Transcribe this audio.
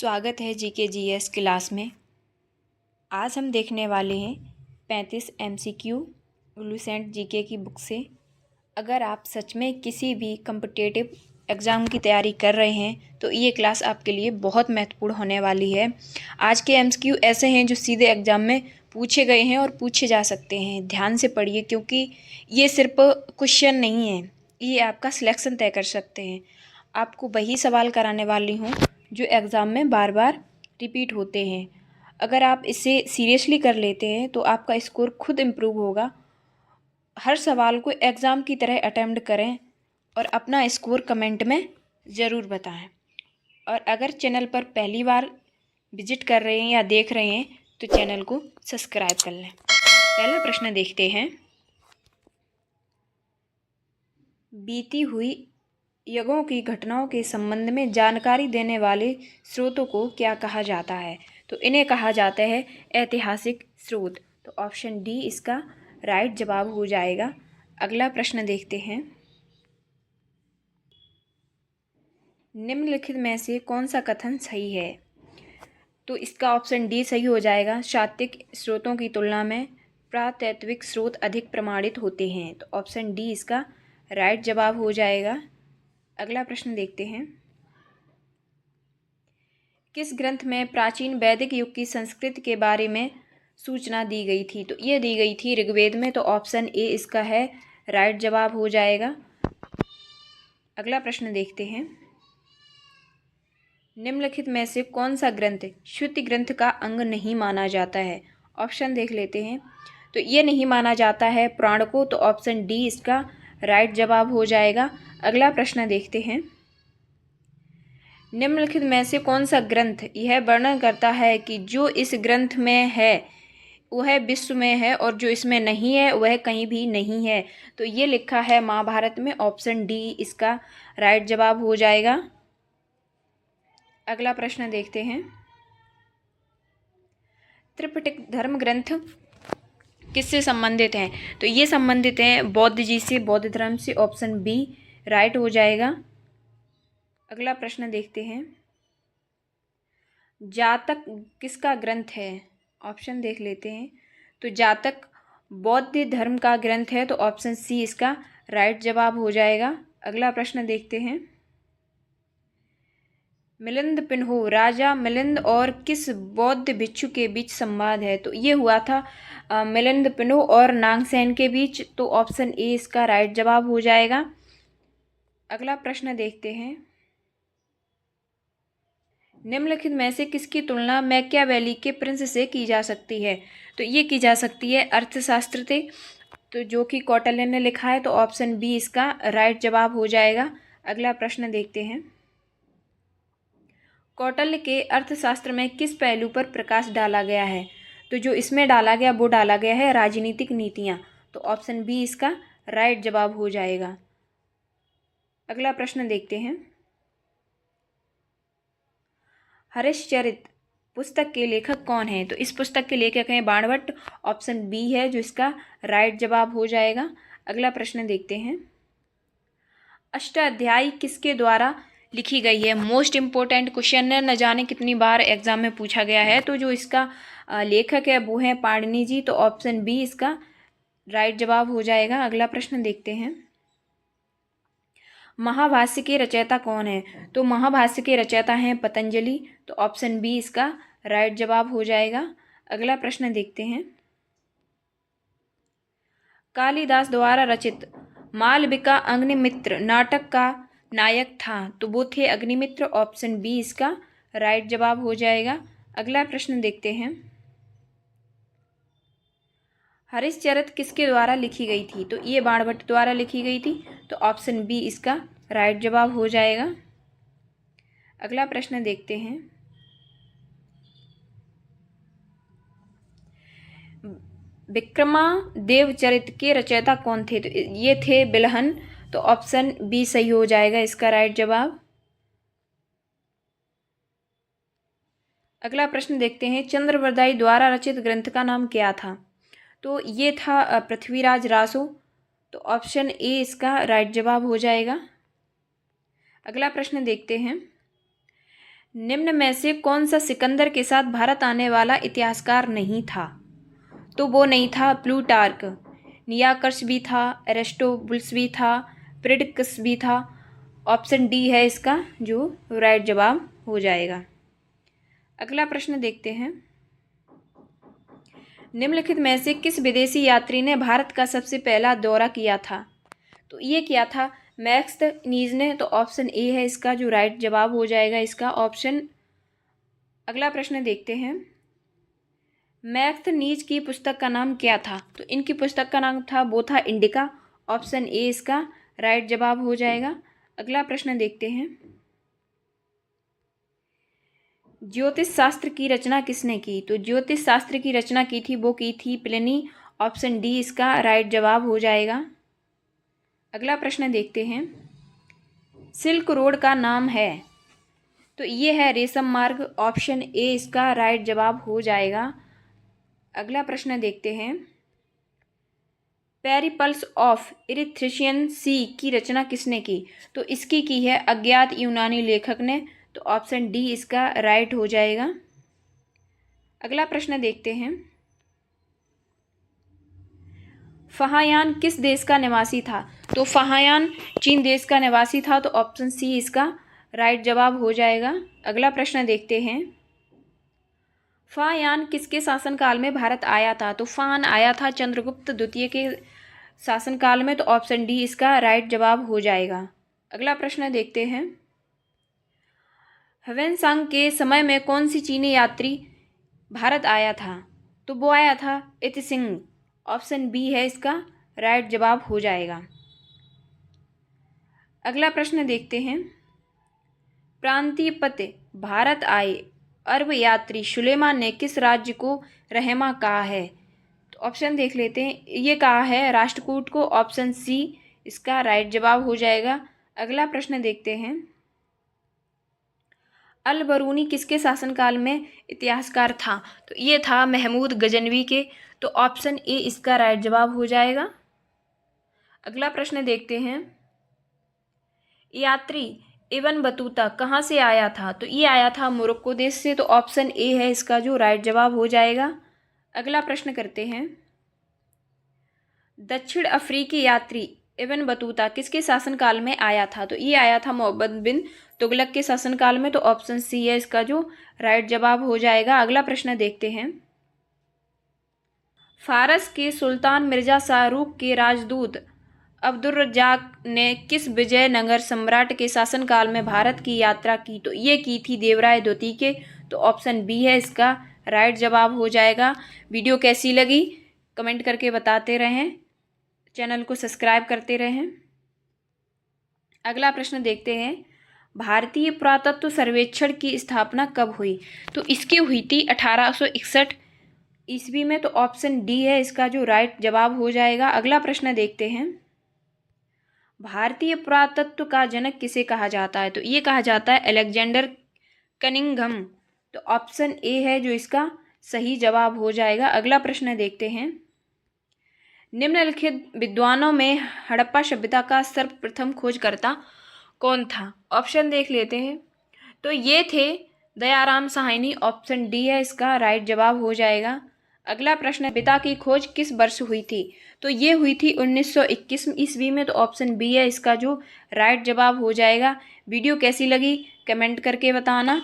स्वागत है GK GS class में। आज हम देखने वाले हैं 35 एमसीक्यू लुसेंट जीके की बुक से। अगर आप सच में किसी भी कम्पिटिटिव एग्ज़ाम की तैयारी कर रहे हैं तो ये क्लास आपके लिए बहुत महत्वपूर्ण होने वाली है। आज के एमसीक्यू ऐसे हैं जो सीधे एग्ज़ाम में पूछे गए हैं और पूछे जा सकते हैं। ध्यान से पढ़िए क्योंकि ये सिर्फ क्वेश्चन नहीं है, ये आपका सिलेक्शन तय कर सकते हैं। आपको वही सवाल कराने वाली हूँ जो एग्ज़ाम में बार बार रिपीट होते हैं। अगर आप इसे सीरियसली कर लेते हैं तो आपका स्कोर खुद इम्प्रूव होगा। हर सवाल को एग्ज़ाम की तरह अटेम्प्ट करें और अपना स्कोर कमेंट में ज़रूर बताएं। और अगर चैनल पर पहली बार विजिट कर रहे हैं या देख रहे हैं तो चैनल को सब्सक्राइब कर लें। पहला प्रश्न देखते हैं। बीती हुई युगों की घटनाओं के संबंध में जानकारी देने वाले स्रोतों को क्या कहा जाता है? तो इन्हें कहा जाता है ऐतिहासिक स्रोत। तो ऑप्शन डी इसका राइट जवाब हो जाएगा। अगला प्रश्न देखते हैं। निम्नलिखित में से कौन सा कथन सही है? तो इसका ऑप्शन डी सही हो जाएगा। साहित्यिक स्रोतों की तुलना में पुरातात्विक स्रोत अधिक प्रमाणित होते हैं। तो ऑप्शन डी इसका राइट जवाब हो जाएगा। अगला प्रश्न देखते हैं। किस ग्रंथ में प्राचीन वैदिक युग की संस्कृति के बारे में सूचना दी गई थी? तो ये दी गई थी ऋग्वेद में। तो ऑप्शन ए इसका है राइट जवाब हो जाएगा। अगला प्रश्न देखते हैं। निम्नलिखित में से कौन सा ग्रंथ श्रुति ग्रंथ का अंग नहीं माना जाता है? ऑप्शन देख लेते हैं। तो ये नहीं माना जाता है पुराण को। तो ऑप्शन डी इसका राइट जवाब हो जाएगा। अगला प्रश्न देखते हैं। निम्नलिखित में से कौन सा ग्रंथ यह वर्णन करता है कि जो इस ग्रंथ में है वह विश्व में है और जो इसमें नहीं है वह कहीं भी नहीं है? तो ये लिखा है महाभारत में। ऑप्शन डी इसका राइट जवाब हो जाएगा। अगला प्रश्न देखते हैं। त्रिपिटक धर्म ग्रंथ किससे संबंधित हैं? तो ये संबंधित हैं बौद्ध जी से, बौद्ध धर्म से। ऑप्शन बी राइट हो जाएगा। अगला प्रश्न देखते हैं। जातक किसका ग्रंथ है? ऑप्शन देख लेते हैं। तो जातक बौद्ध धर्म का ग्रंथ है। तो ऑप्शन सी इसका राइट जवाब हो जाएगा। अगला प्रश्न देखते हैं। मिलिंद पिन्हो राजा मिलिंद और किस बौद्ध भिक्षु के बीच संवाद है? तो ये हुआ था मिलिंद पिन्हो और नागसेन के बीच। तो ऑप्शन ए इसका राइट जवाब हो जाएगा। अगला प्रश्न देखते हैं। निम्नलिखित में से किसकी तुलना मैकियावेली के प्रिंस से की जा सकती है? तो ये की जा सकती है अर्थशास्त्र से, तो जो कि कौटिल्य ने लिखा है। तो ऑप्शन बी इसका राइट जवाब हो जाएगा। अगला प्रश्न देखते हैं। कौटिल्य के अर्थशास्त्र में किस पहलू पर प्रकाश डाला गया है? तो जो इसमें डाला गया वो डाला गया है राजनीतिक नीतियाँ। तो ऑप्शन बी इसका राइट जवाब हो जाएगा। अगला प्रश्न देखते हैं। हरिश्चरित पुस्तक के लेखक कौन है? तो इस पुस्तक के लेखक हैं बाणभट्ट। ऑप्शन बी है जो इसका राइट जवाब हो जाएगा। अगला प्रश्न देखते हैं। अष्टाध्यायी किसके द्वारा लिखी गई है? मोस्ट इम्पोर्टेंट क्वेश्चन है, न जाने कितनी बार एग्जाम में पूछा गया है। तो जो इसका लेखक है वो है पाणिनि जी। तो ऑप्शन बी इसका राइट जवाब हो जाएगा। अगला प्रश्न देखते हैं। महाभाष्य के रचयिता कौन है? तो महाभाष्य के रचयिता हैं पतंजलि। तो ऑप्शन बी इसका राइट जवाब हो जाएगा। अगला प्रश्न देखते हैं। कालिदास द्वारा रचित मालविका अग्निमित्र नाटक का नायक था। तो वो थे अग्निमित्र। ऑप्शन बी इसका राइट जवाब हो जाएगा। अगला प्रश्न देखते हैं। हरिश्चरित किसके द्वारा लिखी गई थी? तो ये बाणभट्ट द्वारा लिखी गई थी। तो ऑप्शन बी इसका राइट जवाब हो जाएगा। अगला प्रश्न देखते हैं। विक्रमादेव चरित के रचयिता कौन थे? तो ये थे बिलहन। तो ऑप्शन बी सही हो जाएगा इसका राइट जवाब। अगला प्रश्न देखते हैं। चंद्रवरदाई द्वारा रचित ग्रंथ का नाम क्या था? तो ये था पृथ्वीराज रासो। तो ऑप्शन ए इसका राइट जवाब हो जाएगा। अगला प्रश्न देखते हैं। निम्न में से कौन सा सिकंदर के साथ भारत आने वाला इतिहासकार नहीं था? तो वो नहीं था प्लूटार्क, नियाकर्स भी था, एरिस्टोबुलस भी था, प्रिडिक्कस भी था। ऑप्शन डी है इसका जो राइट जवाब हो जाएगा। अगला प्रश्न देखते हैं। निम्नलिखित में से किस विदेशी यात्री ने भारत का सबसे पहला दौरा किया था? तो ये किया था मैक्सनीज ने। तो ऑप्शन ए है इसका जो राइट जवाब हो जाएगा इसका ऑप्शन। अगला प्रश्न देखते हैं। मैक्सनीज की पुस्तक का नाम क्या था? तो इनकी पुस्तक का नाम था वो था इंडिका। ऑप्शन ए इसका राइट जवाब हो जाएगा। अगला प्रश्न देखते हैं। ज्योतिष शास्त्र की रचना किसने की? तो ज्योतिष शास्त्र की रचना की थी वो की थी प्लिनी। ऑप्शन डी इसका राइट जवाब हो जाएगा। अगला प्रश्न देखते हैं। सिल्क रोड का नाम है? तो ये है रेशम मार्ग। ऑप्शन ए इसका राइट जवाब हो जाएगा। अगला प्रश्न देखते हैं। पेरिपल्स ऑफ इरिथ्रेशियन सी की रचना किसने की? तो इसकी की है अज्ञात यूनानी लेखक ने। तो ऑप्शन डी इसका राइट हो जाएगा। अगला प्रश्न देखते हैं। फहायान किस देश का निवासी था? तो फहायान चीन देश का निवासी था। तो ऑप्शन सी इसका राइट जवाब हो जाएगा। अगला प्रश्न देखते हैं। फायान किसके शासनकाल में भारत आया था? तो फान आया था चंद्रगुप्त द्वितीय के शासनकाल में। तो ऑप्शन डी इसका राइट जवाब हो जाएगा। अगला प्रश्न देखते हैं। ह्वेनसांग के समय में कौन सी चीनी यात्री भारत आया था? तो वो आया था इतसिंग। ऑप्शन बी है इसका राइट जवाब हो जाएगा। अगला प्रश्न देखते हैं। प्रांतीय पते भारत आए अरब यात्री सुलेमान ने किस राज्य को रहमा कहा है? तो ऑप्शन देख लेते हैं। ये कहा है राष्ट्रकूट को। ऑप्शन सी इसका राइट जवाब हो जाएगा। अगला प्रश्न देखते हैं। अल बरूनी किसके शासनकाल में इतिहासकार था? तो ये था महमूद गजनवी के। तो ऑप्शन ए इसका राइट जवाब हो जाएगा। अगला प्रश्न देखते हैं। यात्री इब्न बतूता कहाँ से आया था? तो ये आया था मोरक्को देश से। तो ऑप्शन ए है इसका जो राइट जवाब हो जाएगा। अगला प्रश्न करते हैं। दक्षिण अफ्रीकी यात्री इब्न बतूता किसके शासनकाल में आया था? तो ये आया था मोहम्मद बिन तुगलक के शासनकाल में। तो ऑप्शन सी है इसका जो राइट जवाब हो जाएगा। अगला प्रश्न देखते हैं। फारस के सुल्तान मिर्जा शाहरुख के राजदूत अब्दुर्रज्जाक ने किस विजयनगर सम्राट के शासनकाल में भारत की यात्रा की? तो ये की थी देवराय द्वितीय के। तो ऑप्शन बी है इसका राइट जवाब हो जाएगा। वीडियो कैसी लगी कमेंट करके बताते रहें। चैनल को सब्सक्राइब करते रहें। अगला प्रश्न देखते हैं। भारतीय पुरातत्व सर्वेक्षण की स्थापना कब हुई? तो इसकी हुई थी 1861 ईस्वी में। तो ऑप्शन डी है इसका जो राइट जवाब हो जाएगा। अगला प्रश्न देखते हैं। भारतीय पुरातत्व का जनक किसे कहा जाता है? तो ये कहा जाता है अलेक्जेंडर कनिंघम। तो ऑप्शन ए है जो इसका सही जवाब हो जाएगा। अगला प्रश्न देखते हैं। निम्नलिखित विद्वानों में हड़प्पा सभ्यता का सर्वप्रथम खोजकर्ता कौन था? ऑप्शन देख लेते हैं। तो ये थे दयाराम साहनी। ऑप्शन डी है इसका राइट जवाब हो जाएगा। अगला प्रश्न। पिता की खोज किस वर्ष हुई थी? तो ये हुई थी 1921 ईस्वी में। तो ऑप्शन बी है इसका जो राइट जवाब हो जाएगा। वीडियो कैसी लगी कमेंट करके बताना।